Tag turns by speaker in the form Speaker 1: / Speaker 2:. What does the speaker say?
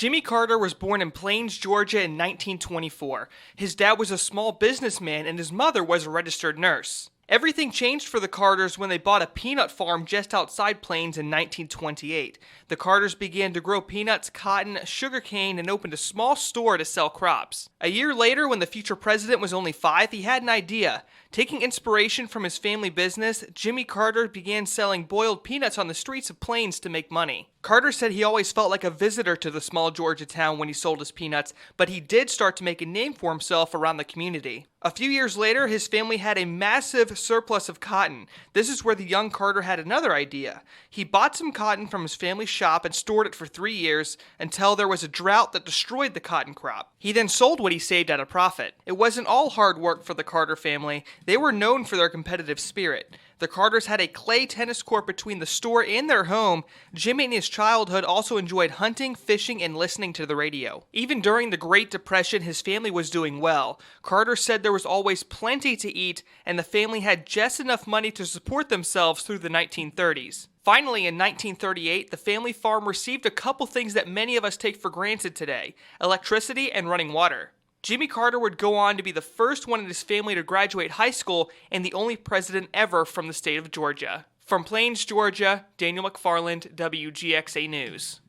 Speaker 1: Jimmy Carter was born in Plains, Georgia in 1924. His dad was a small businessman and his mother was a registered nurse. Everything changed for the Carters when they bought a peanut farm just outside Plains in 1928. The Carters began to grow peanuts, cotton, sugarcane, and opened a small store to sell crops. A year later, when the future president was only 5, he had an idea. Taking inspiration from his family business, Jimmy Carter began selling boiled peanuts on the streets of Plains to make money. Carter said he always felt like a visitor to the small Georgia town when he sold his peanuts, but he did start to make a name for himself around the community. A few years later, his family had a massive surplus of cotton. This is where the young Carter had another idea. He bought some cotton from his family's shop and stored it for 3 years until there was a drought that destroyed the cotton crop. He then sold what he saved at a profit. It wasn't all hard work for the Carter family. They were known for their competitive spirit. The Carters had a clay tennis court between the store and their home. Jimmy in his childhood also enjoyed hunting, fishing, and listening to the radio. Even during the Great Depression, his family was doing well. Carter said there was always plenty to eat, and the family had just enough money to support themselves through the 1930s. Finally, in 1938, the family farm received a couple things that many of us take for granted today: electricity and running water. Jimmy Carter would go on to be the first one in his family to graduate high school and the only president ever from the state of Georgia. From Plains, Georgia, Daniel McFarland, WGXA News.